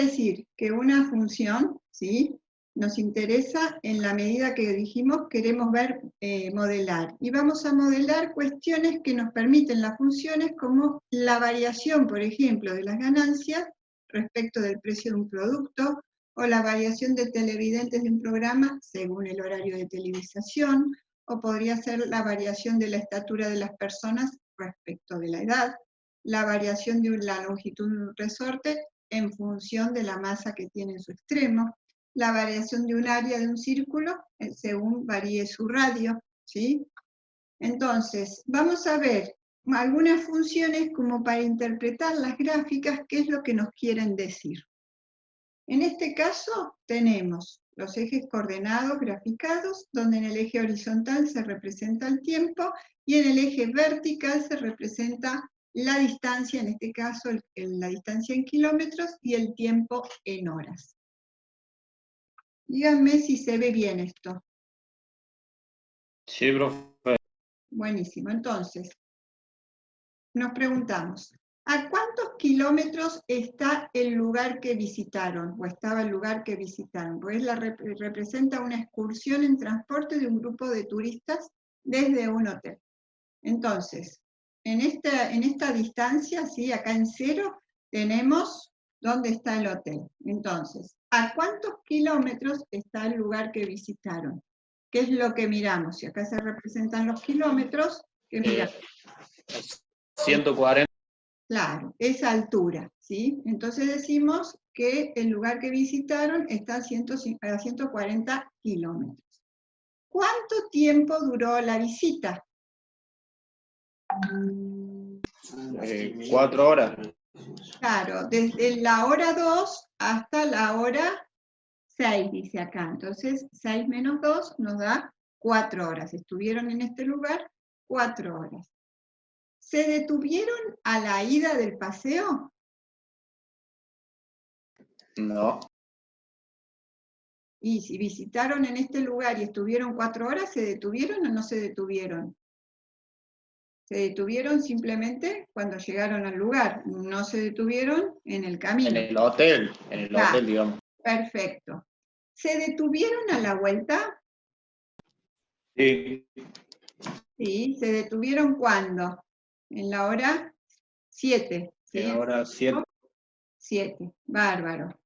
decir que una función, ¿sí?, nos interesa en la medida que dijimos queremos ver, modelar. Y vamos a modelar cuestiones que nos permiten las funciones como la variación, por ejemplo, de las ganancias respecto del precio de un producto, o la variación de televidentes de un programa según el horario de televisación, o podría ser la variación de la estatura de las personas respecto de la edad, la variación de la longitud de un resorte en función de la masa que tiene en su extremo, la variación de un área de un círculo según varíe su radio, ¿sí? Entonces, vamos a ver algunas funciones como para interpretar las gráficas, qué es lo que nos quieren decir. En este caso tenemos los ejes coordenados graficados, donde en el eje horizontal se representa el tiempo y en el eje vertical se representa la distancia, en este caso la distancia en kilómetros y el tiempo en horas. Díganme si se ve bien esto. Sí, profe. Buenísimo, entonces, nos preguntamos, ¿a cuántos kilómetros está el lugar que visitaron? O estaba el lugar que visitaron. Pues representa una excursión en transporte de un grupo de turistas desde un hotel. Entonces, en esta distancia, ¿sí?, acá en 0, tenemos dónde está el hotel. Entonces, ¿a cuántos kilómetros está el lugar que visitaron? ¿Qué es lo que miramos? Si acá se representan los kilómetros, ¿qué miramos? 140. Claro, esa altura, ¿sí? Entonces decimos que el lugar que visitaron está a 140 kilómetros. ¿Cuánto tiempo duró la visita? 4 horas. Claro, desde la hora 2 hasta la hora 6, dice acá. Entonces, 6 menos 2 nos da 4 horas. Estuvieron en este lugar 4 horas. ¿Se detuvieron a la ida del paseo? No. Y si visitaron en este lugar y estuvieron 4 horas, ¿se detuvieron o no se detuvieron? Se detuvieron simplemente cuando llegaron al lugar, no se detuvieron en el camino. En el hotel, digamos. Perfecto. ¿Se detuvieron a la vuelta? Sí. Sí, ¿se detuvieron cuándo? En la hora 7. ¿Sí? En la hora 7. 7, bárbaro.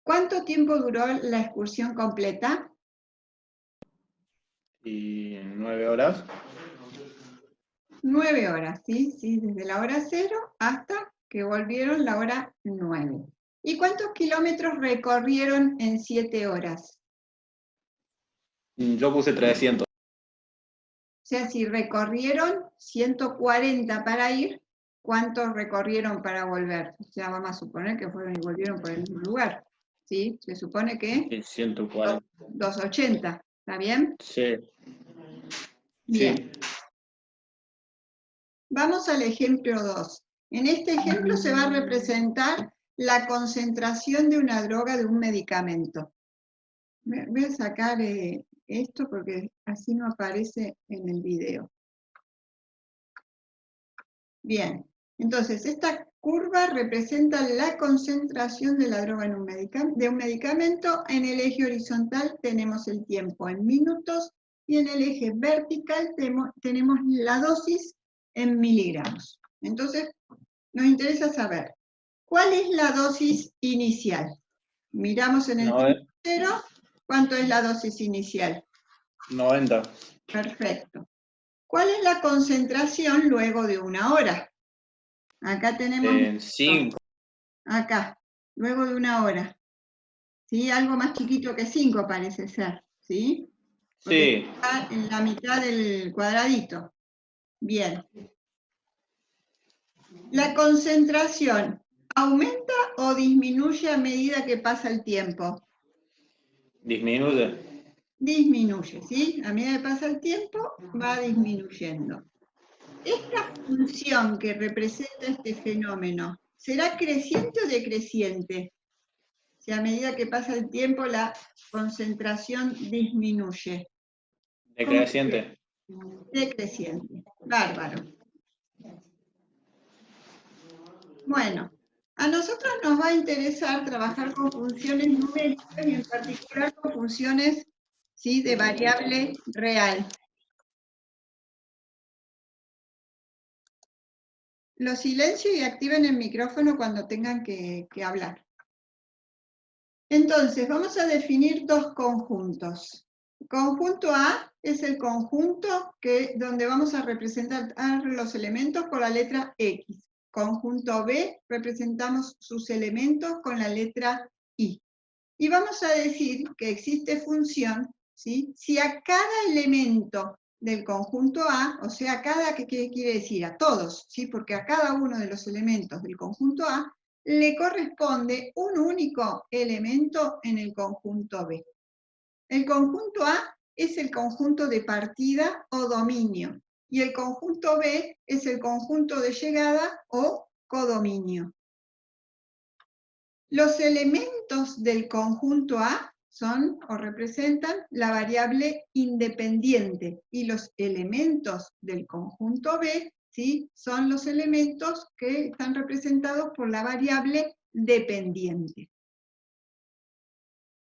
¿Cuánto tiempo duró la excursión completa? Y 9 horas. 9 horas, ¿sí? Sí, desde la hora 0 hasta que volvieron la hora 9. ¿Y cuántos kilómetros recorrieron en 7 horas? Yo puse 300. O sea, si recorrieron 140 para ir, ¿cuántos recorrieron para volver? O sea, vamos a suponer que fueron y volvieron por el mismo lugar, ¿sí? Se supone que 140. 280, ¿está bien? Sí. Bien. Sí. Vamos al ejemplo 2. En este ejemplo se va a representar la concentración de una droga, de un medicamento. Voy a sacar esto porque así no aparece en el video. Bien, entonces esta curva representa la concentración de la droga en un medicamento. En el eje horizontal tenemos el tiempo en minutos y en el eje vertical tenemos la dosis en miligramos. Entonces, nos interesa saber, ¿cuál es la dosis inicial? Miramos en el tiempo 0, ¿cuánto es la dosis inicial? 90. Perfecto. ¿Cuál es la concentración luego de 1 hora? Acá tenemos 5. acá, luego de 1 hora. ¿Sí? Algo más chiquito que 5 parece ser, ¿sí? Porque Sí. está en la mitad del cuadradito. Bien. ¿La concentración aumenta o disminuye a medida que pasa el tiempo? Disminuye. Disminuye, ¿sí? A medida que pasa el tiempo, va disminuyendo. Esta función que representa este fenómeno, ¿será creciente o decreciente? Si a medida que pasa el tiempo la concentración disminuye. Decreciente. Decreciente. Bárbaro. Bueno, A nosotros nos va a interesar trabajar con funciones numéricas y en particular con funciones, ¿sí?, de variable real. Lo silencio y activen el micrófono cuando tengan que hablar. Entonces, vamos a definir dos conjuntos. Conjunto A es el conjunto donde vamos a representar los elementos con la letra X. Conjunto B, representamos sus elementos con la letra Y. Y vamos a decir que existe función, ¿sí?, si a cada elemento del conjunto A, o sea, ¿qué quiere decir? A todos, ¿sí?, porque a cada uno de los elementos del conjunto A le corresponde un único elemento en el conjunto B. El conjunto A es el conjunto de partida o dominio, y el conjunto B es el conjunto de llegada o codominio. Los elementos del conjunto A son o representan la variable independiente, y los elementos del conjunto B, ¿sí?, son los elementos que están representados por la variable dependiente.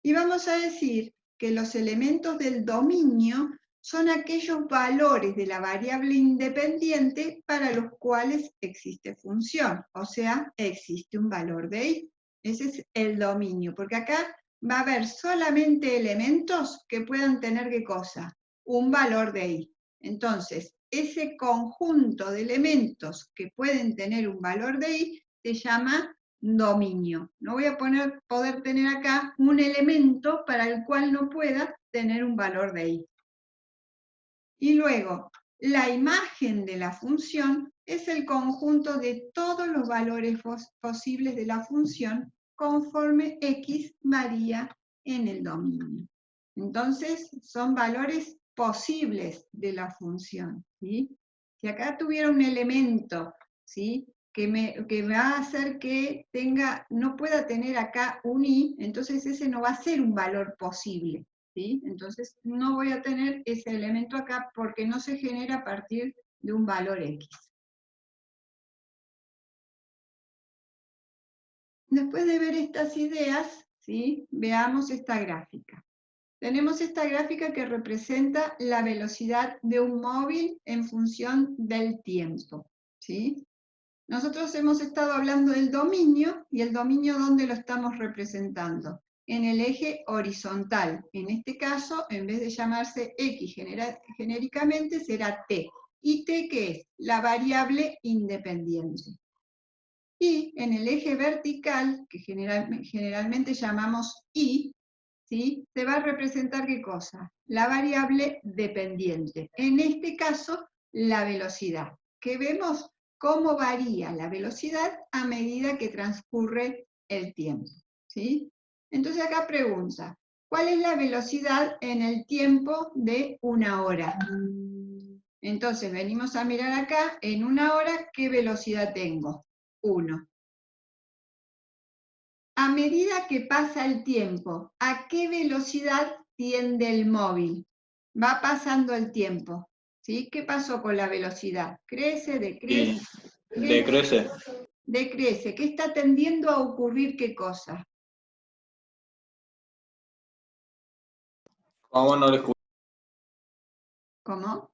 Y vamos a decir que los elementos del dominio son aquellos valores de la variable independiente para los cuales existe función, o sea, existe un valor de y. Ese es el dominio, porque acá va a haber solamente elementos que puedan tener ¿qué cosa? Un valor de y. Entonces, ese conjunto de elementos que pueden tener un valor de y se llama dominio. No voy a poder tener acá un elemento para el cual no pueda tener un valor de y. Y luego, la imagen de la función es el conjunto de todos los valores posibles de la función conforme x varía en el dominio. Entonces, son valores posibles de la función, ¿sí? Si acá tuviera un elemento, ¿sí?, que me va a hacer que no pueda tener acá un y, entonces ese no va a ser un valor posible, ¿sí? Entonces no voy a tener ese elemento acá porque no se genera a partir de un valor x. Después de ver estas ideas, ¿sí?, veamos esta gráfica. Tenemos esta gráfica que representa la velocidad de un móvil en función del tiempo, ¿sí? Nosotros hemos estado hablando del dominio, y el dominio, ¿dónde lo estamos representando? En el eje horizontal. En este caso, en vez de llamarse x genéricamente, será t. ¿Y t qué es? La variable independiente. Y en el eje vertical, que generalmente llamamos y, ¿sí?, se va a representar ¿qué cosa? La variable dependiente. En este caso, la velocidad. ¿Qué vemos? Cómo varía la velocidad a medida que transcurre el tiempo, ¿sí? Entonces acá pregunta, ¿cuál es la velocidad en el tiempo de una hora? Entonces venimos a mirar acá, en una hora, ¿qué velocidad tengo? 1. A medida que pasa el tiempo, ¿a qué velocidad tiende el móvil? Va pasando el tiempo, ¿sí? ¿Qué pasó con la velocidad? ¿Crece, decrece? Decrece. Decrece. ¿Qué está tendiendo a ocurrir qué cosa? ¿Cómo no lo escuché? ¿Cómo?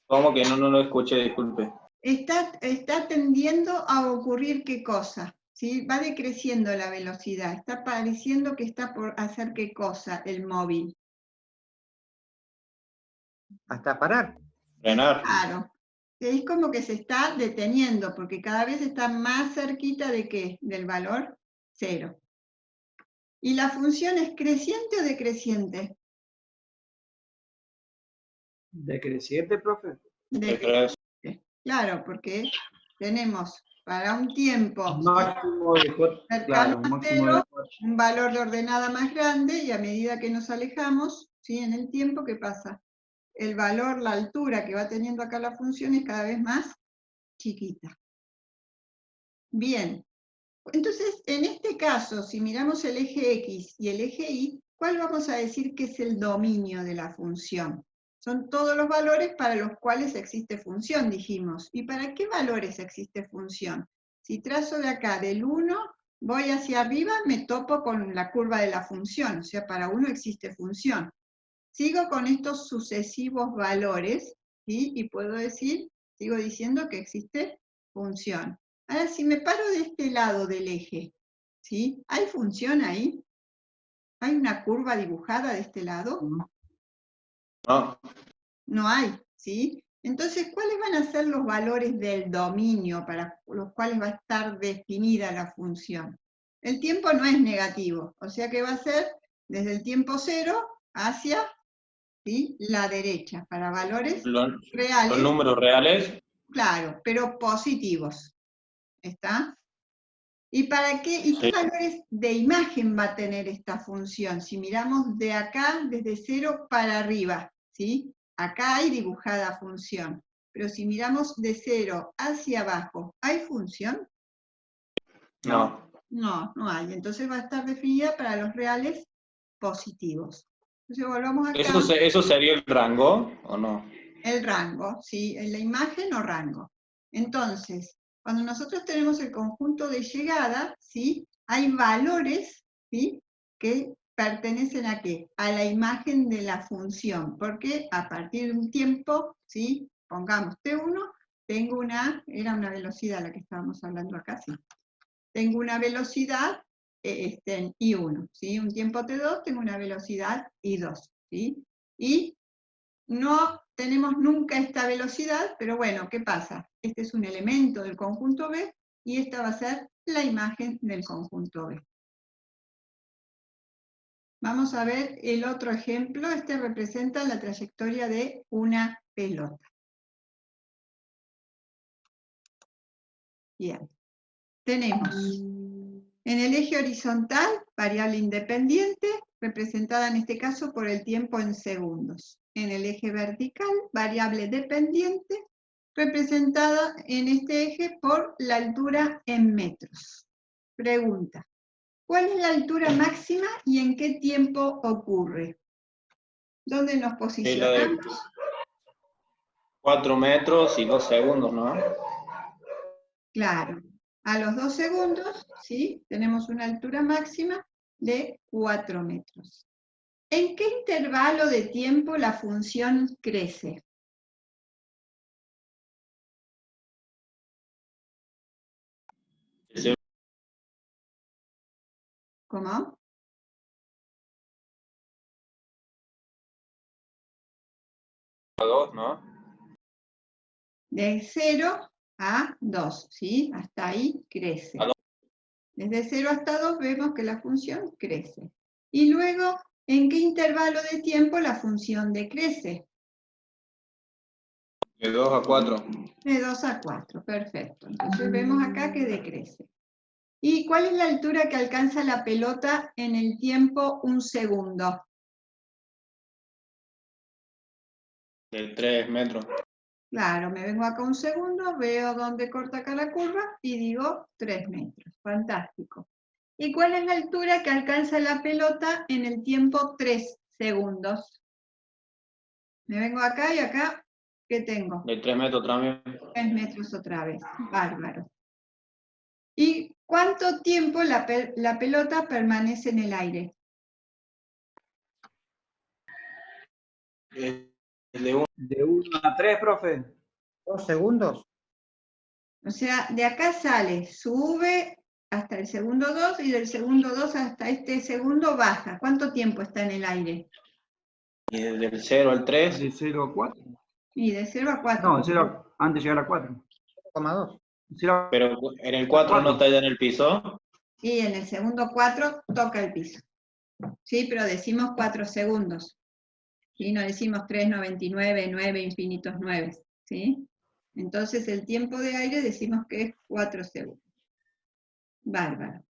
¿Cómo que no lo escuché? Disculpe. Está tendiendo a ocurrir qué cosa, ¿sí? Va decreciendo la velocidad, está pareciendo que está por hacer qué cosa el móvil. Hasta parar. Frenar. Claro. Es como que se está deteniendo, porque cada vez está más cerquita de ¿qué? Del valor 0. ¿Y la función es creciente o decreciente? Decreciente, profe. Decrece. Claro, porque tenemos para un tiempo Máximo de 4. cercano Claro, a máximo de 0, 4. un valor de ordenada más grande, y a medida que nos alejamos, ¿sí?, en el tiempo, ¿qué pasa? El valor, la altura que va teniendo acá la función es cada vez más chiquita. Bien, entonces en este caso, si miramos el eje X y el eje Y, ¿cuál vamos a decir que es el dominio de la función? Son todos los valores para los cuales existe función, dijimos. ¿Y para qué valores existe función? Si trazo de acá del 1, voy hacia arriba, me topo con la curva de la función, o sea, para 1 existe función. Sigo con estos sucesivos valores, ¿sí? Y puedo decir, sigo diciendo que existe función. Ahora, si me paro de este lado del eje, ¿sí? ¿Hay función ahí? ¿Hay una curva dibujada de este lado? No. No hay, ¿sí? Entonces, ¿cuáles van a ser los valores del dominio para los cuales va a estar definida la función? El tiempo no es negativo, o sea que va a ser desde el tiempo 0 hacia, ¿sí?, la derecha, para valores Los reales, números reales. claro, pero positivos. ¿Está? ¿Y para qué? ¿Y qué valores de imagen va a tener esta función? Si miramos de acá, desde 0 para arriba, ¿sí? Acá hay dibujada función, pero si miramos de 0 hacia abajo, ¿hay función? No. No, no hay. Entonces va a estar definida para los reales positivos. Entonces volvamos acá. ¿Eso sería el rango o no? El rango, ¿sí? En la imagen o rango. Entonces, cuando nosotros tenemos el conjunto de llegada, ¿sí?, hay valores, ¿sí?, que pertenecen ¿a qué? A la imagen de la función, porque a partir de un tiempo, ¿sí?, pongamos T1, tengo era una velocidad la que estábamos hablando acá, ¿sí? Tengo una velocidad en I1, ¿sí? Un tiempo T2, tengo una velocidad I2, ¿sí? Y no tenemos nunca esta velocidad, pero bueno, ¿qué pasa? Este es un elemento del conjunto B y esta va a ser la imagen del conjunto B. Vamos a ver el otro ejemplo. Este representa la trayectoria de una pelota. Bien. Tenemos en el eje horizontal, variable independiente, representada en este caso por el tiempo en segundos. En el eje vertical, variable dependiente, representada en este eje por la altura en metros. Pregunta: ¿cuál es la altura máxima y en qué tiempo ocurre? ¿Dónde nos posicionamos? 4 metros y 2 segundos, ¿no? Claro. A los 2 segundos, ¿sí?, tenemos una altura máxima de 4 metros. ¿En qué intervalo de tiempo la función crece? ¿Cómo? ¿No? De 0 a 2, ¿sí? Hasta ahí crece. Desde 0 hasta 2 vemos que la función crece. Y luego, ¿en qué intervalo de tiempo la función decrece? De 2 a 4. De 2 a 4, perfecto. Entonces vemos acá que decrece. ¿Y cuál es la altura que alcanza la pelota en el tiempo 1 segundo? De 3 metros. Claro, me vengo acá 1 segundo, veo dónde corta acá la curva y digo 3 metros. Fantástico. ¿Y cuál es la altura que alcanza la pelota en el tiempo 3 segundos? Me vengo acá y acá, ¿qué tengo? De 3 metros también. 3 metros otra vez. Bárbaro. ¿Y cuánto tiempo la pelota permanece en el aire? De 1 a 3, profe. 2 segundos. O sea, de acá sale, sube hasta el segundo 2 y del segundo 2 hasta este segundo baja. ¿Cuánto tiempo está en el aire? Y del 0 al 3. De 0 a 4. Y de 0 a 4. No, de 0 antes de llegar a 4. 0,2. Pero en el 4 no está ya en el piso. Y en el segundo 4 toca el piso. Sí, pero decimos 4 segundos. ¿Sí? No decimos 3,99, 9, infinitos 9. ¿Sí? Entonces el tiempo de aire decimos que es 4 segundos. Bárbaro.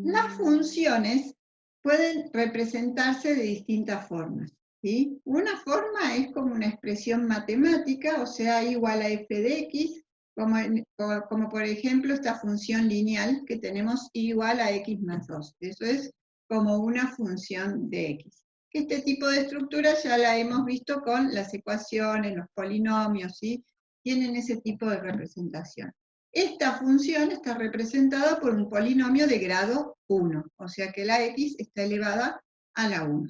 Las funciones pueden representarse de distintas formas, ¿sí? Una forma es como una expresión matemática, o sea, igual a f de x, como por ejemplo esta función lineal que tenemos igual a x más 2. Eso es como una función de x. que este tipo de estructura ya la hemos visto con las ecuaciones, los polinomios, ¿sí? Tienen ese tipo de representación. Esta función está representada por un polinomio de grado 1, o sea que la x está elevada a la 1.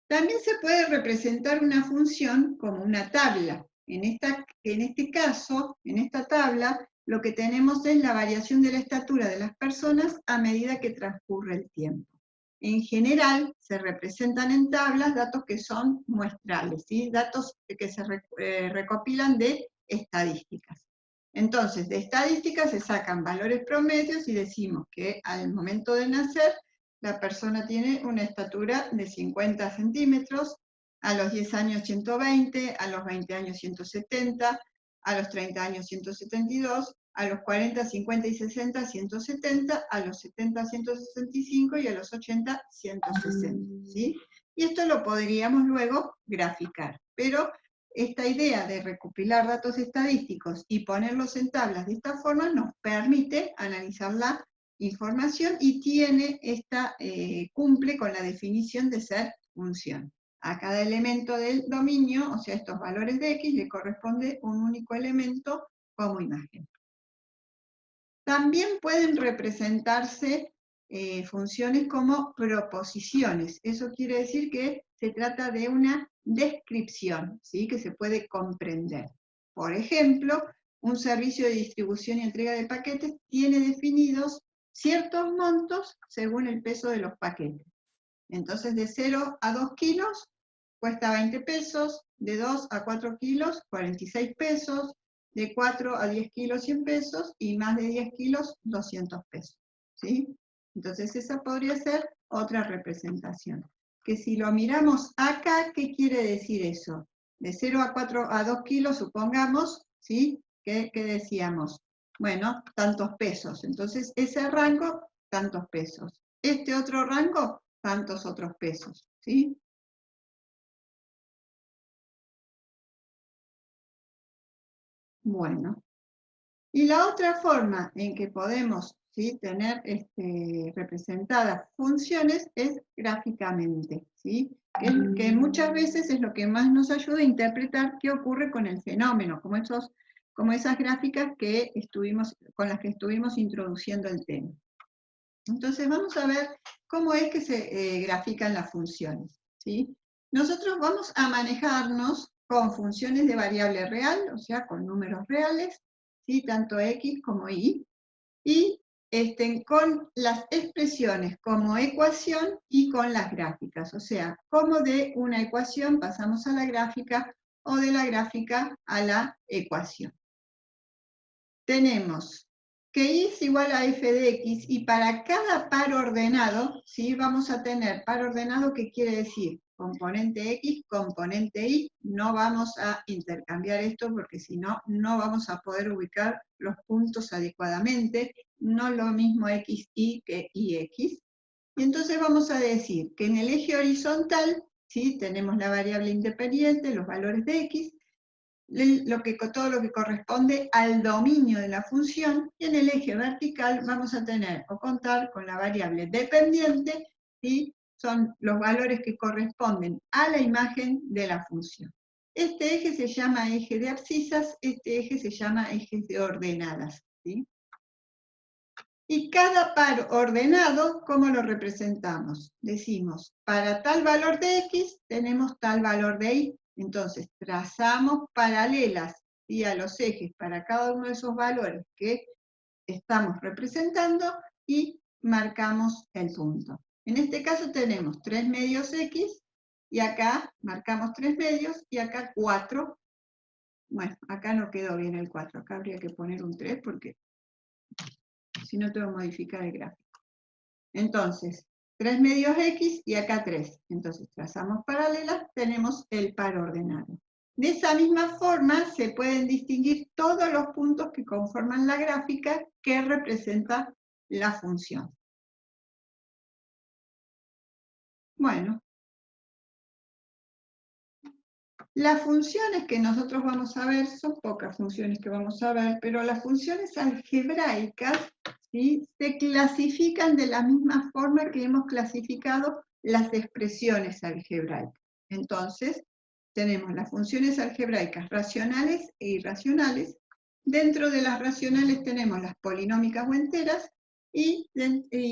También se puede representar una función como una tabla. En este caso, en esta tabla, lo que tenemos es la variación de la estatura de las personas a medida que transcurre el tiempo. En general, se representan en tablas datos que son muestrales, ¿sí? Datos que se recopilan de estadísticas. Entonces, de estadísticas se sacan valores promedios y decimos que al momento de nacer, la persona tiene una estatura de 50 centímetros, a los 10 años 120, a los 20 años 170, a los 30 años 172, a los 40, 50 y 60, 170, a los 70, 165 y a los 80, 160, ¿sí? Y esto lo podríamos luego graficar, pero esta idea de recopilar datos estadísticos y ponerlos en tablas de esta forma nos permite analizar la información y cumple con la definición de ser función. A cada elemento del dominio, o sea, estos valores de x, le corresponde un único elemento como imagen. También pueden representarse funciones como proposiciones. Eso quiere decir que se trata de una descripción, ¿sí? Que se puede comprender. Por ejemplo, un servicio de distribución y entrega de paquetes tiene definidos ciertos montos según el peso de los paquetes. Entonces, de 0 a 2 kilos cuesta 20 pesos, de 2 a 4 kilos, 46 pesos, de 4 a 10 kilos, 100 pesos, y más de 10 kilos, 200 pesos. ¿Sí? Entonces, esa podría ser otra representación. Que si lo miramos acá, ¿qué quiere decir eso? De 0 a 2 kilos, supongamos, ¿sí? ¿Qué decíamos? Bueno, tantos pesos. Entonces, ese rango, tantos pesos. Este otro rango, tantos otros pesos. ¿Sí? Bueno, y la otra forma en que podemos, ¿sí?, tener representadas funciones es gráficamente, ¿sí? Que muchas veces es lo que más nos ayuda a interpretar qué ocurre con el fenómeno, como esas gráficas con las que estuvimos introduciendo el tema. Entonces vamos a ver cómo es que se grafican las funciones, ¿sí? Nosotros vamos a manejarnos con funciones de variable real, o sea, con números reales, ¿sí? Tanto x como y con las expresiones como ecuación y con las gráficas, o sea, cómo de una ecuación pasamos a la gráfica o de la gráfica a la ecuación. Tenemos que y es igual a f de x, y para cada par ordenado, ¿sí?, vamos a tener par ordenado, que quiere decir componente x, componente y. No vamos a intercambiar esto porque si no, no vamos a poder ubicar los puntos adecuadamente. No lo mismo xy que yx. Y entonces vamos a decir que en el eje horizontal, ¿sí?, tenemos la variable independiente, los valores de x, todo lo que corresponde al dominio de la función, y en el eje vertical vamos a tener o contar con la variable dependiente, y son los valores que corresponden a la imagen de la función. Este eje se llama eje de abscisas, este eje se llama eje de ordenadas, ¿sí? Y cada par ordenado, ¿cómo lo representamos? Decimos, para tal valor de x tenemos tal valor de y. Entonces, trazamos paralelas, ¿sí?, a los ejes para cada uno de esos valores que estamos representando y marcamos el punto. En este caso tenemos 3 medios x, y acá marcamos 3 medios, y acá 4. Bueno, acá no quedó bien el 4, acá habría que poner un 3 porque si no tengo que modificar el gráfico. Entonces, 3 medios x y acá 3. Entonces, trazamos paralelas, tenemos el par ordenado. De esa misma forma, se pueden distinguir todos los puntos que conforman la gráfica que representa la función. Bueno. Las funciones que nosotros vamos a ver, son pocas funciones que vamos a ver, pero las funciones algebraicas, ¿sí?, se clasifican de la misma forma que hemos clasificado las expresiones algebraicas. Entonces, tenemos las funciones algebraicas racionales e irracionales. Dentro de las racionales tenemos las polinómicas o enteras y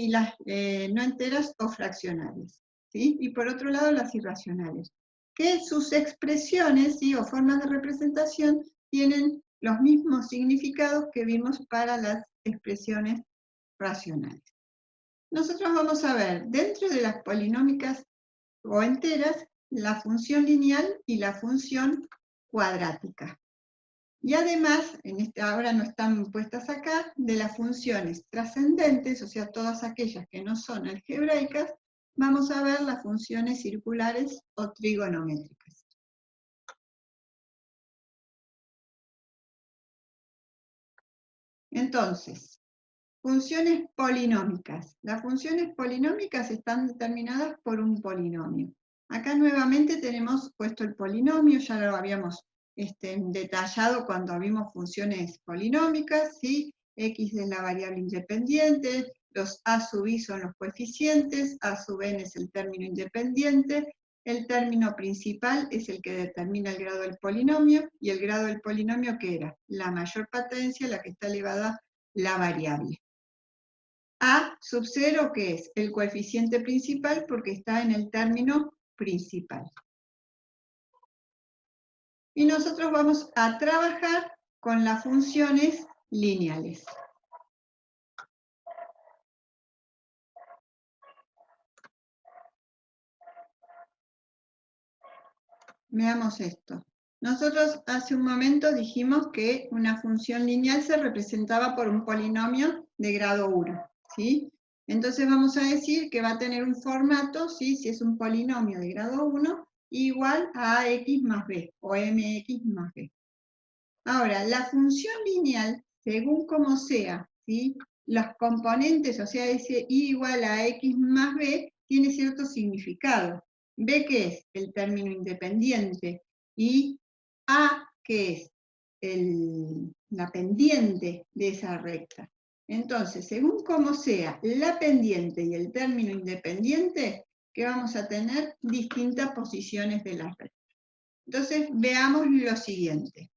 las no enteras o fraccionales, ¿sí? Y por otro lado las irracionales, que sus expresiones, ¿sí?, o formas de representación tienen los mismos significados que vimos para las expresiones racionales. Nosotros vamos a ver dentro de las polinómicas o enteras la función lineal y la función cuadrática. Y además, ahora no están puestas acá, de las funciones trascendentes, o sea, todas aquellas que no son algebraicas, vamos a ver las funciones circulares o trigonométricas. Entonces, funciones polinómicas. Las funciones polinómicas están determinadas por un polinomio. Acá nuevamente tenemos puesto el polinomio, ya lo habíamos detallado cuando vimos funciones polinómicas, ¿sí? X es la variable independiente, los a sub i son los coeficientes, a sub n es el término independiente, el término principal es el que determina el grado del polinomio, y el grado del polinomio, ¿qué era? La mayor potencia, la que está elevada la variable. A sub 0, ¿qué es? El coeficiente principal, porque está en el término principal. Y nosotros vamos a trabajar con las funciones lineales. Veamos esto. Nosotros hace un momento dijimos que una función lineal se representaba por un polinomio de grado 1, ¿sí? Entonces vamos a decir que va a tener un formato, ¿sí?, si es un polinomio de grado 1, igual a ax más b, o mx más b. Ahora, la función lineal, según como sea, ¿sí?, los componentes, o sea, ese y igual a x más b, tiene cierto significado. B, ¿qué es? El término independiente, y A, ¿qué es? La pendiente de esa recta. Entonces, según como sea la pendiente y el término independiente, que vamos a tener distintas posiciones de la recta. Entonces, veamos lo siguiente.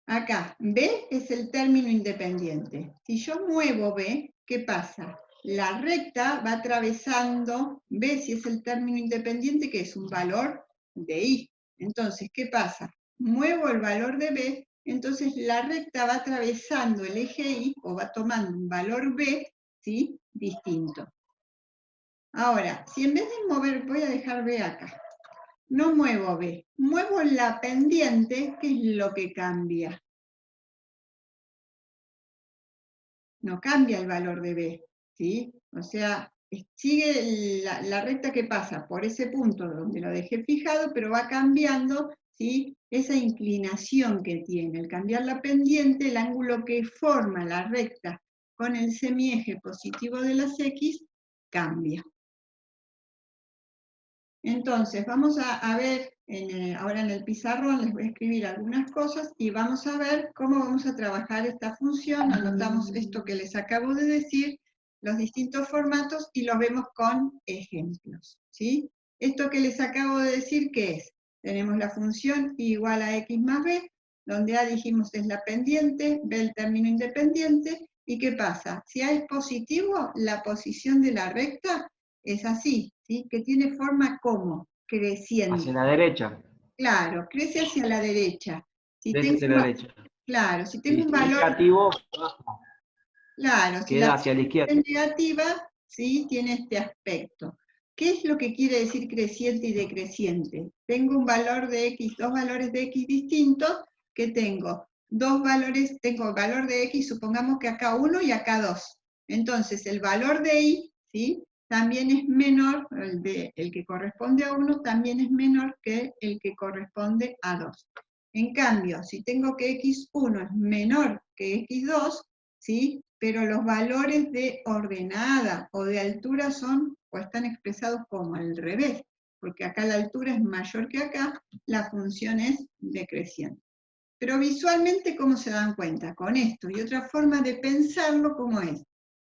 Acá, B es el término independiente. Si yo muevo B, ¿qué pasa? La recta va atravesando B, si es el término independiente, que es un valor de I. Entonces, ¿qué pasa? Muevo el valor de B, entonces la recta va atravesando el eje I, o va tomando un valor B, ¿sí?, distinto. Ahora, si en vez de mover, voy a dejar B acá, no muevo B, muevo la pendiente, ¿qué es lo que cambia? No cambia el valor de B, ¿sí? O sea, sigue la recta que pasa por ese punto donde lo dejé fijado, pero va cambiando, ¿sí?, esa inclinación que tiene. Al cambiar la pendiente, el ángulo que forma la recta con el semieje positivo de las X cambia. Entonces, vamos a ver, ahora en el pizarrón les voy a escribir algunas cosas y vamos a ver cómo vamos a trabajar esta función. Anotamos esto que les acabo de decir, los distintos formatos, y los vemos con ejemplos, ¿sí? Esto que les acabo de decir, ¿qué es? Tenemos la función I igual a x más b, donde A dijimos es la pendiente, B el término independiente, ¿y qué pasa? Si A es positivo, la posición de la recta es así, ¿sí?, que tiene forma como creciente. Hacia la derecha. Claro, crece hacia la derecha. Si Crece hacia la derecha. claro, si tengo Y un si valor negativo, claro, si queda la hacia la izquierda. es negativa, ¿sí?, tiene este aspecto. ¿Qué es lo que quiere decir creciente y decreciente? Tengo un valor de x, dos valores de x distintos, que tengo dos valores, tengo valor de x, supongamos que acá 1 y acá 2. Entonces, el valor de y, ¿sí?, también es menor, el que corresponde a 1 también es menor que el que corresponde a 2. En cambio, si tengo que x1 es menor que x2, ¿sí?, pero los valores de ordenada o de altura son, o están expresados como al revés. porque acá la altura es mayor que acá, la función es decreciente. Pero visualmente, ¿cómo se dan cuenta? Con esto, y otra forma de pensarlo, ¿cómo es?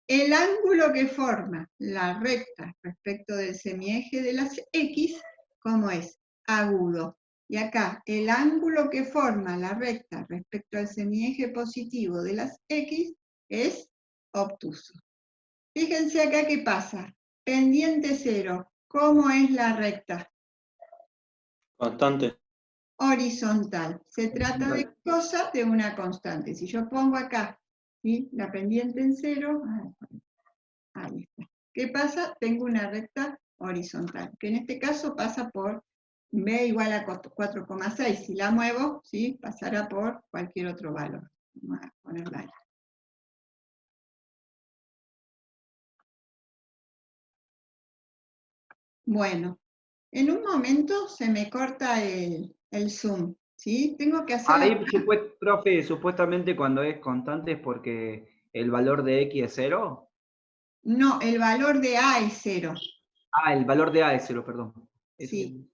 El ángulo que forma la recta respecto del semieje de las X, ¿cómo es? Agudo. Y acá, el ángulo que forma la recta respecto al semieje positivo de las X es obtuso. Fíjense acá qué pasa. Pendiente cero, ¿cómo es la recta? Constante. Horizontal. Se trata de cosas de una constante. Si yo pongo acá, ¿sí?, la pendiente en cero, ahí está. ¿Qué pasa? Tengo una recta horizontal, que en este caso pasa por B igual a 4,6. Si la muevo, ¿sí?, pasará por cualquier otro valor. Vamos a ponerla ahí. Bueno, en un momento se me corta el zoom, ¿sí? Tengo que hacer... Ahí, profe, supuestamente cuando es constante es porque el valor de X es 0. No, el valor de A es 0. Ah, el valor de A es 0, perdón. Sí,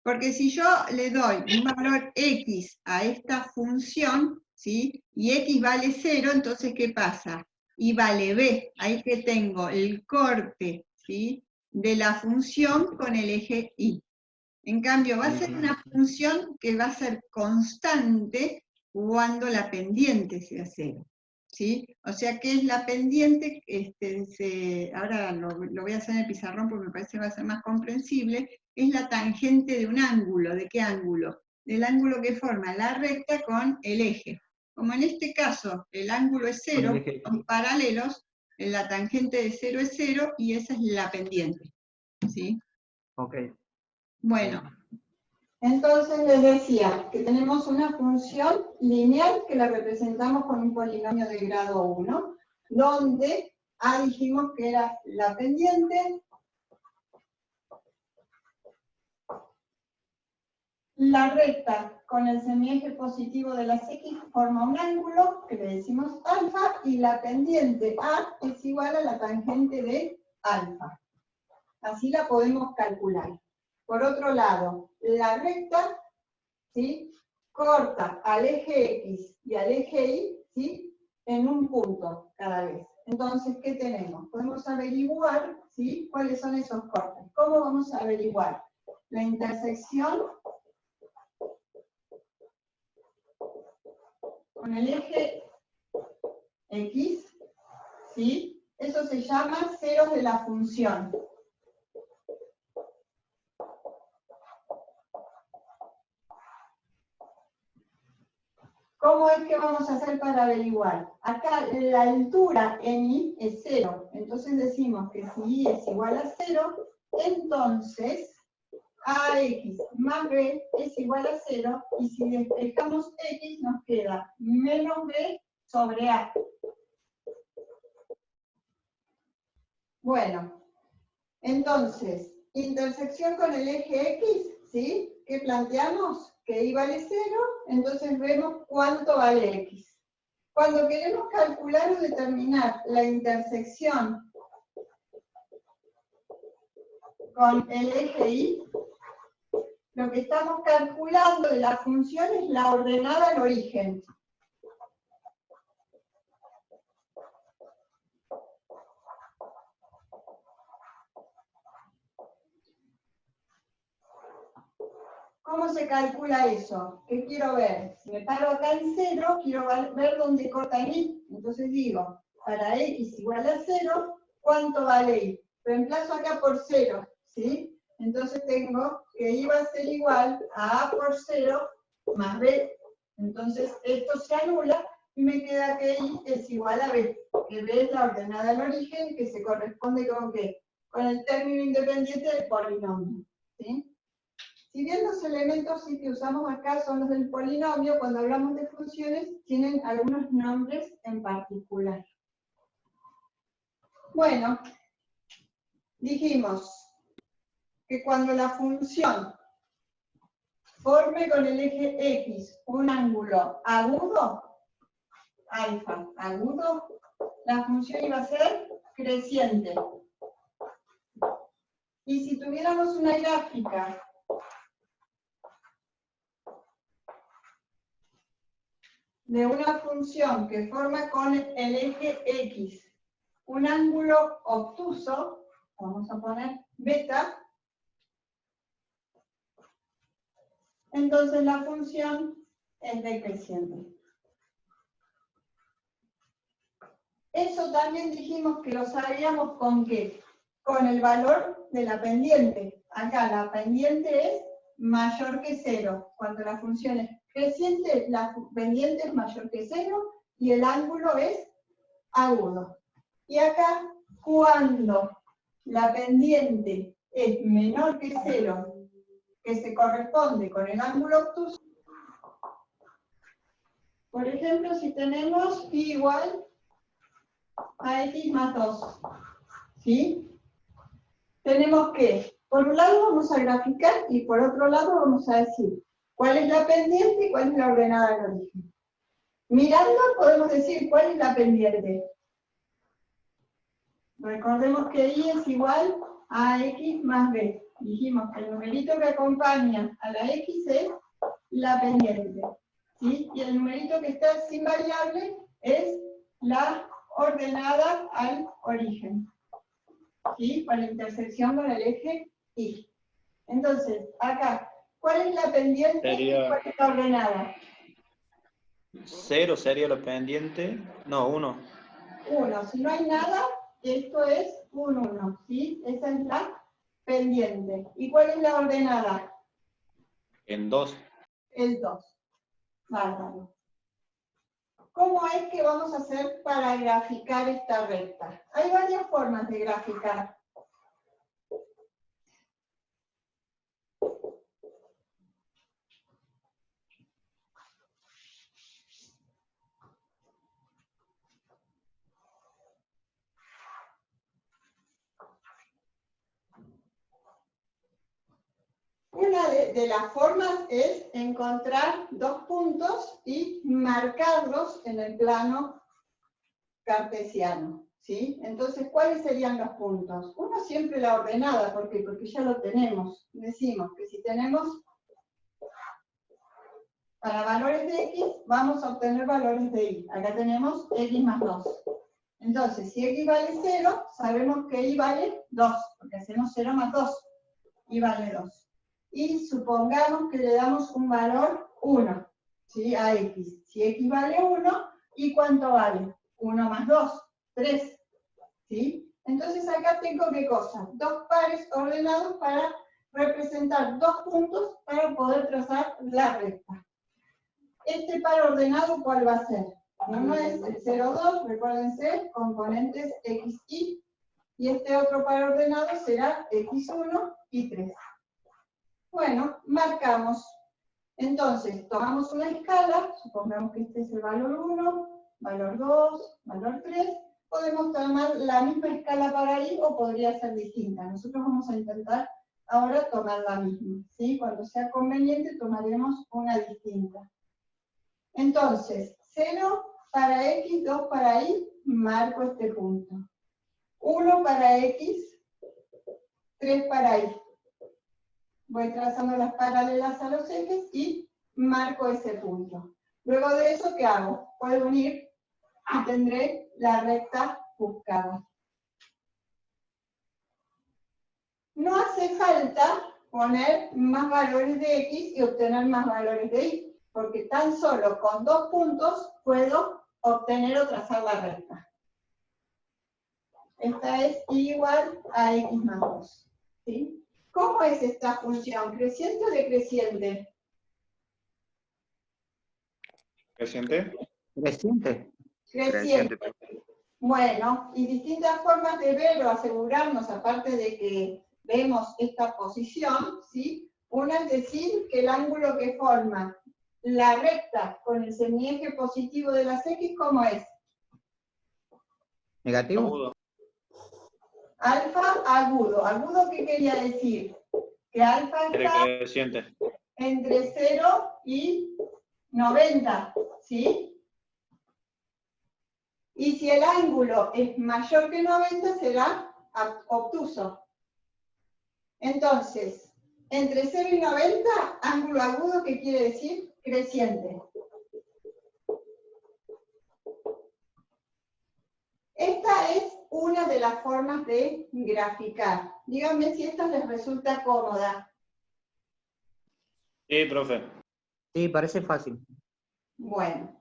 porque si yo le doy un valor X a esta función, ¿sí?, y X vale 0, entonces ¿qué pasa? Y vale B, ahí que tengo el corte, ¿sí?, de la función con el eje Y. En cambio, va a ser una función que va a ser constante cuando la pendiente sea 0. ¿Sí? O sea, ¿qué es la pendiente? Ahora lo voy a hacer en el pizarrón porque me parece que va a ser más comprensible. Es la tangente de un ángulo. ¿De qué ángulo? Del ángulo que forma la recta con el eje. Como en este caso el ángulo es 0, son paralelos, la tangente de 0 es 0 y esa es la pendiente. ¿Sí? Ok. Bueno, entonces les decía que tenemos una función lineal que la representamos con un polinomio de grado 1, donde A dijimos que era la pendiente, la recta con el semieje positivo de las X forma un ángulo que le decimos alfa, y la pendiente A es igual a la tangente de alfa. Así la podemos calcular. Por otro lado, la recta, ¿sí?, corta al eje X y al eje Y, ¿sí?, en un punto cada vez. Entonces, ¿qué tenemos? Podemos averiguar, ¿sí?, cuáles son esos cortes. ¿Cómo vamos a averiguar? La intersección con el eje X, ¿sí? Eso se llama ceros de la función. ¿Cómo es que vamos a hacer para averiguar? Acá la altura en Y es 0, entonces decimos que si Y es igual a 0, entonces AX más B es igual a 0, y si despejamos X nos queda menos B sobre A. Bueno, entonces, intersección con el eje X, ¿sí? ¿Qué planteamos? Que Y vale 0, entonces vemos cuánto vale X. Cuando queremos calcular o determinar la intersección con el eje Y, lo que estamos calculando de la función es la ordenada al origen. ¿Cómo se calcula eso? ¿Qué quiero ver? Si me paro acá en 0, quiero ver dónde corta en Y. Entonces digo, para X igual a 0, ¿cuánto vale Y? Reemplazo acá por 0, ¿sí? Entonces tengo que Y va a ser igual a por 0 más B. Entonces esto se anula y me queda que Y es igual a B. Que B es la ordenada al origen, que se corresponde con ¿qué? Con el término independiente del polinomio, ¿sí? Si bien los elementos sí que usamos acá son los del polinomio, cuando hablamos de funciones tienen algunos nombres en particular. Bueno, dijimos que cuando la función forme con el eje X un ángulo agudo, alfa, agudo, la función iba a ser creciente. Y si tuviéramos una gráfica de una función que forma con el eje X un ángulo obtuso, vamos a poner beta, entonces la función es decreciente. Eso también dijimos que lo sabíamos con qué, con el valor de la pendiente. Acá la pendiente es mayor que 0. Cuando la función es creciente, la pendiente es mayor que 0 y el ángulo es agudo. Y acá, cuando la pendiente es menor que 0, que se corresponde con el ángulo obtuso, por ejemplo, si tenemos pi igual a x más 2, ¿sí? Tenemos que, por un lado vamos a graficar y por otro lado vamos a decir cuál es la pendiente y cuál es la ordenada del origen. Mirando podemos decir cuál es la pendiente. Recordemos que y es igual a x más b. Dijimos que el numerito que acompaña a la x es la pendiente, ¿sí? Y el numerito que está sin variable es la ordenada al origen, ¿sí? Por la intersección con el eje y. Entonces, acá, ¿cuál es la pendiente y cuál es la ordenada? 0 sería la pendiente, no, 1. 1. Si no hay nada, esto es un 1, ¿sí? Esa es la pendiente. ¿Y cuál es la ordenada? En 2. El 2. Bárbaro. ¿Cómo es que vamos a hacer para graficar esta recta? Hay varias formas de graficar. Una de las formas es encontrar dos puntos y marcarlos en el plano cartesiano, ¿sí? Entonces, ¿cuáles serían los puntos? Uno siempre la ordenada, ¿por qué? Porque ya lo tenemos. Decimos que si tenemos para valores de x, vamos a obtener valores de y. Acá tenemos x más 2. Entonces, si x vale 0, sabemos que y vale 2, porque hacemos 0 más 2, y vale 2. Y supongamos que le damos un valor 1, ¿sí? A x. Si x vale 1, ¿y cuánto vale? 1 más 2, 3, ¿sí? Entonces acá tengo, ¿qué cosa? Dos pares ordenados para representar dos puntos para poder trazar la recta. Este par ordenado, ¿cuál va a ser? Uno es el 0, 2, recuérdense, componentes x, y. Y este otro par ordenado será x1 y 3. Bueno, marcamos. Entonces, tomamos una escala, supongamos que este es el valor 1, valor 2, valor 3. Podemos tomar la misma escala para y o podría ser distinta. Nosotros vamos a intentar ahora tomar la misma, ¿sí? Cuando sea conveniente tomaremos una distinta. Entonces, 0 para x, 2 para y, marco este punto. 1 para x, 3 para y. Voy trazando las paralelas a los ejes y marco ese punto. Luego de eso, ¿qué hago? Puedo unir y tendré la recta buscada. No hace falta poner más valores de x y obtener más valores de y, porque tan solo con dos puntos puedo obtener o trazar la recta. Esta es igual a x más 2. ¿Sí? ¿Cómo es esta función? ¿Creciente o decreciente? ¿Creciente? Creciente. Creciente. Bueno, y distintas formas de ver o asegurarnos, aparte de que vemos esta posición, ¿sí? Una es decir que el ángulo que forma la recta con el semieje positivo de las x, ¿cómo es? Negativo. Agudo. Alfa agudo. ¿Agudo qué quería decir? Que alfa está Creciente. entre 0 y 90, ¿sí? Y si el ángulo es mayor que 90, será obtuso. Entonces, entre 0 y 90, ángulo agudo, ¿qué quiere decir? Creciente. Esta es una de las formas de graficar. Díganme si esta les resulta cómoda. Sí, profe. Sí, parece fácil. Bueno.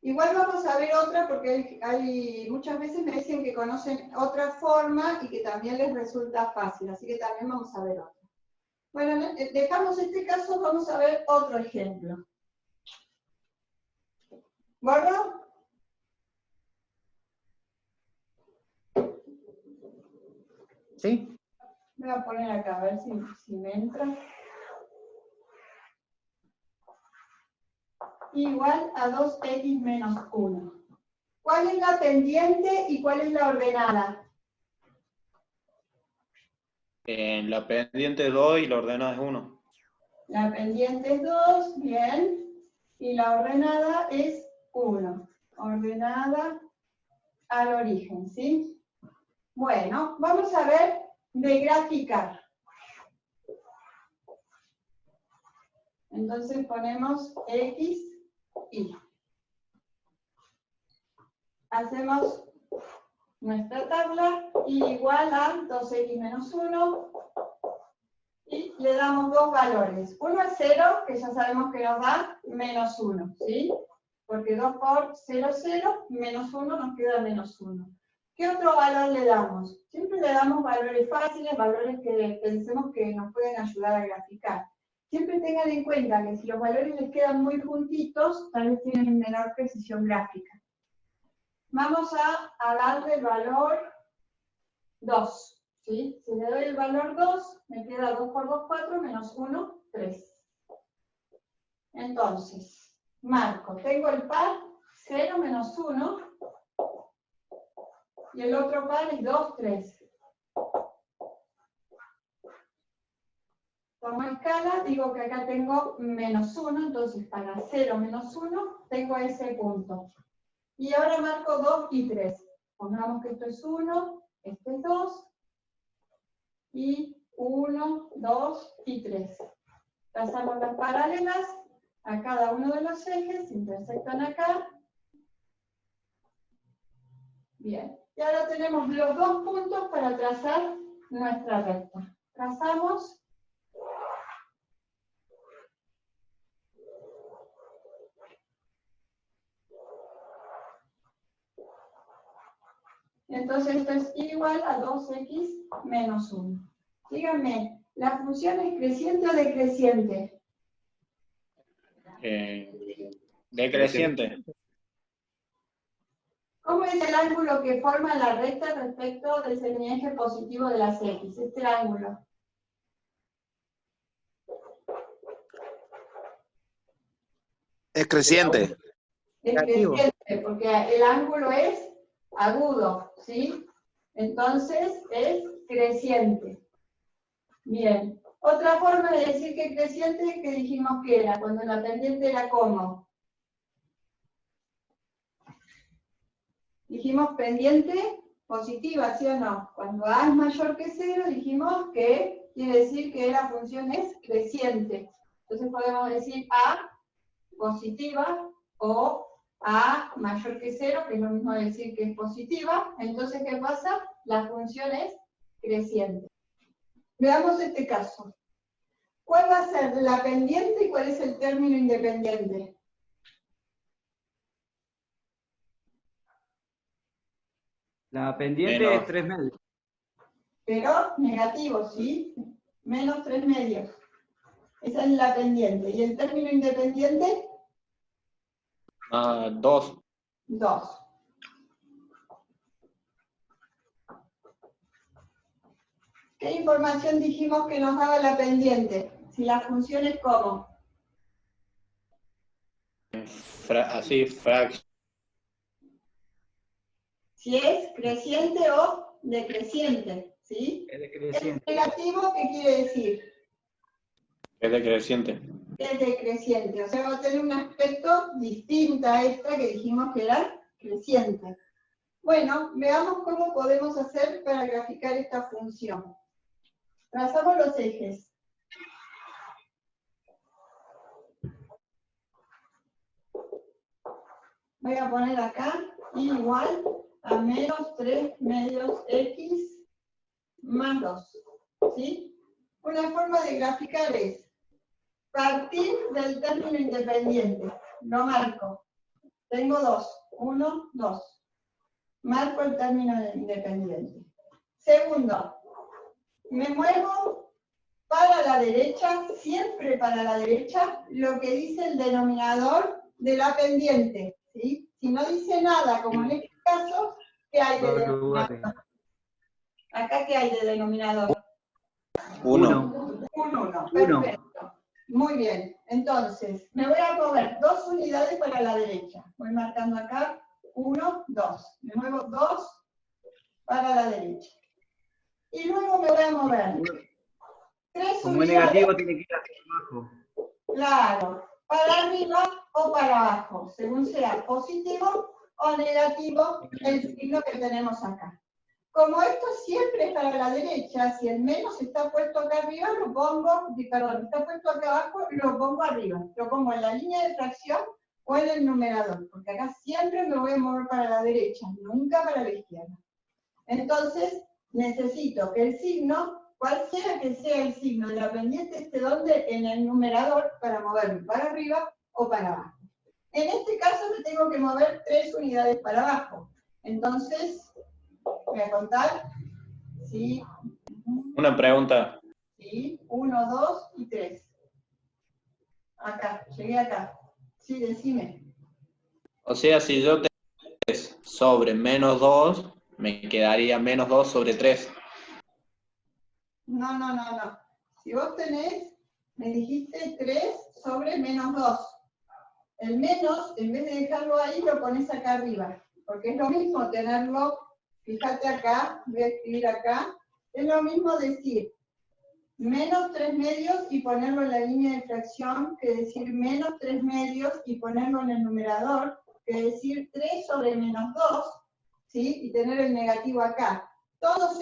Igual vamos a ver otra porque hay muchas veces me dicen que conocen otra forma y que también les resulta fácil, así que también vamos a ver otra. Bueno, dejamos este caso, vamos a ver otro ejemplo. ¿Borro? ¿Sí? Voy a poner acá, a ver si me entra. Igual a 2x menos 1. ¿Cuál es la pendiente y cuál es la ordenada? La pendiente es 2 y la ordenada es 1. La pendiente es 2, bien. Y la ordenada es 1. Ordenada al origen, ¿sí? Bueno, vamos a ver de graficar. Entonces ponemos X, Y. Hacemos nuestra tabla y igual a 2x menos 1 y le damos dos valores. Uno es 0, que ya sabemos que nos da menos 1, ¿sí? Porque 2 por 0, 0, menos 1 nos queda menos 1. ¿Qué otro valor le damos? Siempre le damos valores fáciles, valores que pensemos que nos pueden ayudar a graficar. Siempre tengan en cuenta que si los valores les quedan muy juntitos, tal vez tienen menor precisión gráfica. Vamos a darle el valor 2, ¿sí? Si le doy el valor 2, me queda 2 por 2, 4, menos 1, 3. Entonces, marco, tengo el par 0 menos 1, y el otro par es 2, 3. Tomo escala, digo que acá tengo menos 1, entonces para 0 menos 1 tengo ese punto. Y ahora marco 2 y 3. Pongamos que esto es 1, este es 2, y 1, 2 y 3. Trazamos las paralelas a cada uno de los ejes, intersectan acá. Bien, y ahora tenemos los dos puntos para trazar nuestra recta. Trazamos. Entonces esto es igual a 2x menos 1. Díganme, ¿la función es creciente o decreciente? Decreciente. ¿Cómo es el ángulo que forma la recta respecto del semieje positivo de las x? Este ángulo. Es creciente. Es creciente, porque el ángulo es agudo, ¿sí? Entonces es creciente. Bien. Otra forma de decir que es creciente que dijimos que era, cuando la pendiente era ¿cómo? Dijimos pendiente positiva, ¿sí o no? Cuando A es mayor que 0, dijimos que quiere decir que la función es creciente. Entonces podemos decir A positiva o A mayor que 0, que es lo mismo decir que es positiva. Entonces, ¿qué pasa? La función es creciente. Veamos este caso. ¿Cuál va a ser la pendiente y cuál es el término independiente? La pendiente Menos. es 3 medios. Pero negativo, ¿sí? Menos 3 medios. Esa es la pendiente. ¿Y el término independiente? 2. 2. ¿Qué información dijimos que nos daba la pendiente? Si la función es ¿cómo? Así, fracción. Si es creciente o decreciente, ¿sí? Es ¿Es decreciente. negativo? ¿Qué quiere decir? Es decreciente. Es decreciente, o sea, va a tener un aspecto distinto a esta que dijimos que era creciente. Bueno, veamos cómo podemos hacer para graficar esta función. Trazamos los ejes. Voy a poner acá y igual a menos 3 medios x más 2. ¿Sí? Una forma de graficar es partir del término independiente. Lo marco. Tengo 2. 1, 2. Marco el término independiente. Segundo, me muevo para la derecha, siempre para la derecha, lo que dice el denominador de la pendiente. ¿Sí? Si no dice nada, como en este caso, ¿qué hay de denominador? Acá, ¿qué hay de denominador? 1. Un 1, perfecto. Muy bien, entonces, me voy a mover 2 unidades para la derecha. Voy marcando acá, 1, 2. Me muevo 2 para la derecha. Y luego me voy a mover 3 Como es unidades. negativo, tiene que ir hacia abajo. Claro, para arriba o para abajo, según sea positivo o negativo el signo que tenemos acá. Como esto siempre es para la derecha, si el menos está puesto acá arriba, lo pongo, perdón, está puesto acá abajo, lo pongo arriba. Lo pongo en la línea de fracción o en el numerador, porque acá siempre me voy a mover para la derecha, nunca para la izquierda. Entonces, necesito que el signo, cualquiera que sea el signo de la pendiente, esté donde en el numerador para moverme para arriba o para abajo. En este caso me tengo que mover 3 unidades para abajo. Entonces, voy a contar. Sí. Una pregunta. Sí, 1, 2 y 3. Acá, llegué acá. Sí, decime. O sea, si yo tengo 3 sobre menos 2, me quedaría menos 2 sobre 3. No. Si vos tenés, me dijiste 3 sobre menos 2. El menos, en vez de dejarlo ahí, lo pones acá arriba. Porque es lo mismo tenerlo, fíjate acá, voy a escribir acá, es lo mismo decir menos 3 medios y ponerlo en la línea de fracción que decir menos 3 medios y ponerlo en el numerador, que decir 3 sobre menos 2, ¿sí? Y tener el negativo acá. Todas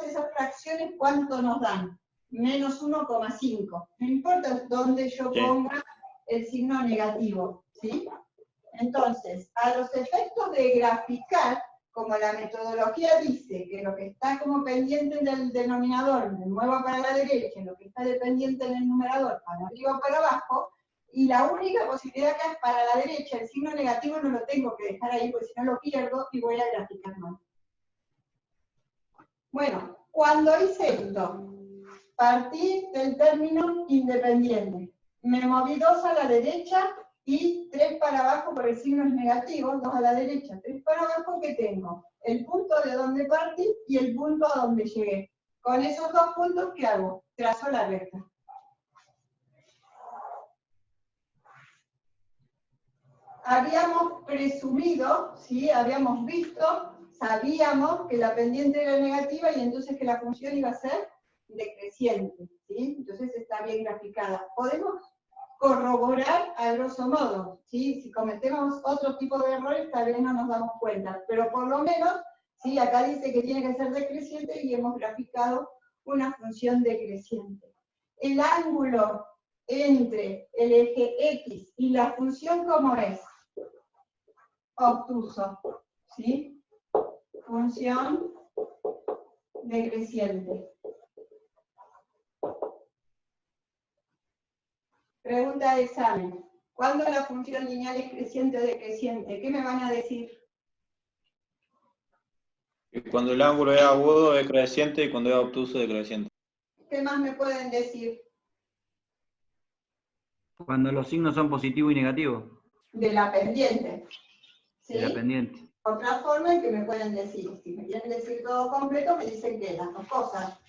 esas fracciones, ¿cuánto nos dan? Menos 1,5. No importa dónde yo ponga el signo negativo, ¿sí? Entonces, a los efectos de graficar, como la metodología dice que lo que está como pendiente del denominador me mueva para la derecha, y lo que está dependiente en el numerador para arriba o para abajo, y la única posibilidad acá es para la derecha, el signo negativo no lo tengo que dejar ahí porque si no lo pierdo y voy a graficar mal. Bueno, cuando hice esto, partí del término independiente. Me moví 2 a la derecha y 3 para abajo, porque el signo es negativo, 2 a la derecha, 3 para abajo, ¿qué tengo? El punto de donde partí y el punto a donde llegué. Con esos 2 puntos, ¿qué hago? Trazo la recta. Habíamos presumido, ¿sí? Habíamos visto, sabíamos que la pendiente era negativa y entonces que la función iba a ser decreciente, ¿sí? Entonces está bien graficada. Podemos corroborar a grosso modo, ¿sí? Si cometemos otro tipo de errores, tal vez no nos damos cuenta, pero por lo menos, ¿sí? Acá dice que tiene que ser decreciente y hemos graficado una función decreciente. El ángulo entre el eje X y la función, ¿cómo es? Obtuso, ¿sí? Función decreciente. Pregunta de examen. ¿Cuándo la función lineal es creciente o decreciente? ¿Qué me van a decir? Y cuando el ángulo es agudo es creciente y cuando es obtuso es decreciente. ¿Qué más me pueden decir? Cuando los signos son positivo y negativo. De la pendiente. ¿Sí? De la pendiente. Otra forma en que me pueden decir. Si me quieren decir todo completo, me dicen que las 2 cosas.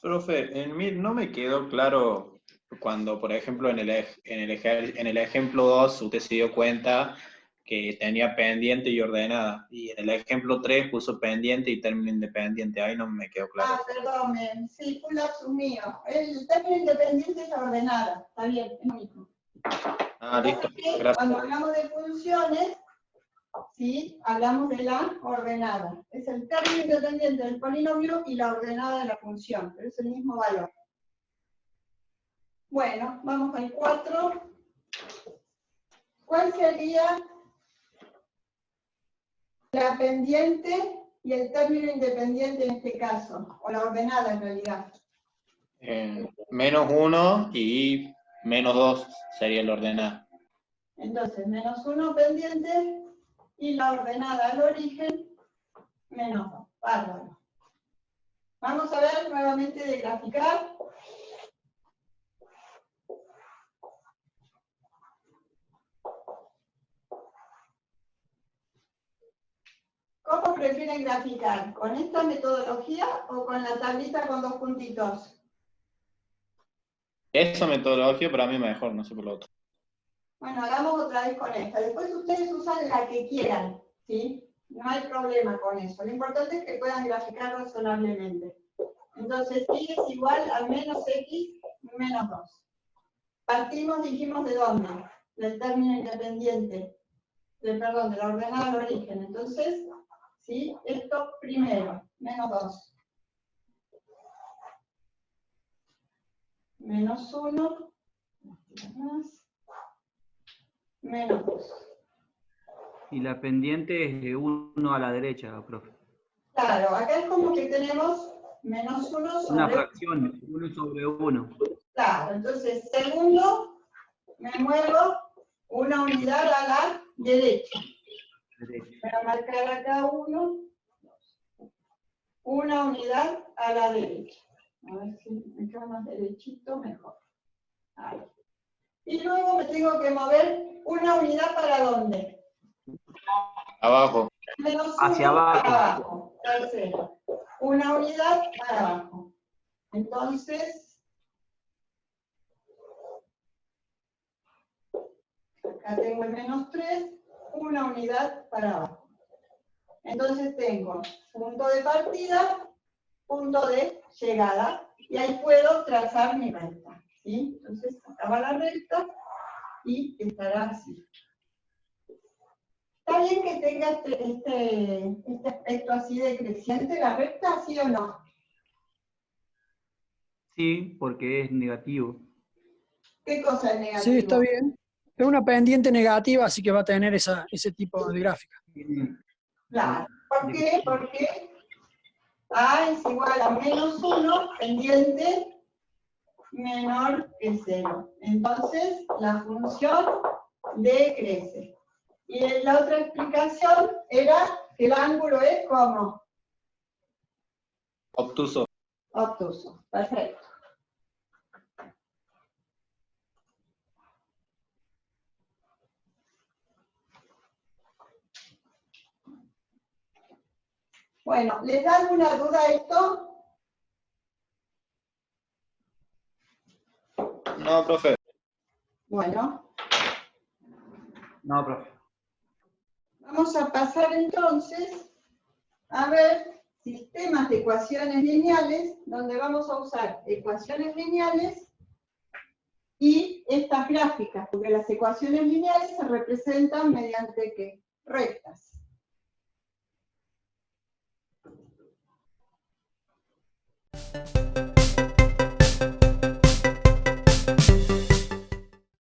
Profe, en mí no me quedó claro cuando, por ejemplo, en el ejemplo 2 usted se dio cuenta que tenía pendiente y ordenada, y en el ejemplo 3 puso pendiente y término independiente. Ahí no me quedó claro. Ah, perdón, sí, fue un lapsus mío. El término independiente es la ordenada. Está bien, es lo mismo. Ah, listo. Entonces, Gracias. cuando hablamos de funciones, ¿sí? Hablamos de la ordenada. Es el término independiente del polinomio y la ordenada de la función, pero es el mismo valor. Bueno, vamos al 4. ¿Cuál sería la pendiente y el término independiente en este caso? O la ordenada en realidad. Menos 1 y menos 2 sería la ordenada. Entonces, menos 1 pendiente y la ordenada al origen, menos 2. Bárbaro. Vamos a ver nuevamente de graficar. ¿Cómo prefieren graficar? ¿Con esta metodología o con la tablita con 2 puntitos? Esa metodología para mí es mejor, no sé por lo otro. Bueno, hagamos otra vez con esta. Después ustedes usan la que quieran, ¿sí? No hay problema con eso. Lo importante es que puedan graficar razonablemente. Entonces, y es igual a menos x menos 2. Partimos, dijimos, ¿de dónde? Del término independiente. De la ordenada al origen. Entonces, ¿sí? Esto primero, menos 2. Menos 1. Menos 2. Y la pendiente es de 1 a la derecha, profe. Claro, acá es como que tenemos menos 1 sobre... Una fracción, 1 sobre 1. Claro, entonces, segundo, me muevo una unidad a la derecha. Voy a marcar acá 1. Una unidad a la derecha. A ver si me queda más derechito, mejor. Ahí. Y luego me tengo que mover una unidad ¿para dónde? Abajo. Menos Hacia 1 abajo. para abajo. Tercero. Una unidad para abajo. Entonces, acá tengo el menos 3, una unidad para abajo. Entonces tengo punto de partida, punto de llegada, y ahí puedo trazar mi recta, ¿sí? Entonces acaba la recta y estará así. ¿Está bien que tenga este aspecto así decreciente la recta, sí o no? Sí, porque es negativo. ¿Qué cosa es negativo? Sí, está bien. Es una pendiente negativa, así que va a tener ese tipo de gráfica. Claro. ¿Por qué? Porque A es igual a menos 1, pendiente menor que 0. Entonces, la función decrece. Y la otra explicación era que el ángulo es como Obtuso. obtuso. Perfecto. Bueno, ¿les da alguna duda esto? No, profe. Bueno, No, profe. vamos a pasar entonces a ver sistemas de ecuaciones lineales, donde vamos a usar ecuaciones lineales y estas gráficas, porque las ecuaciones lineales se representan mediante ¿qué? Rectas.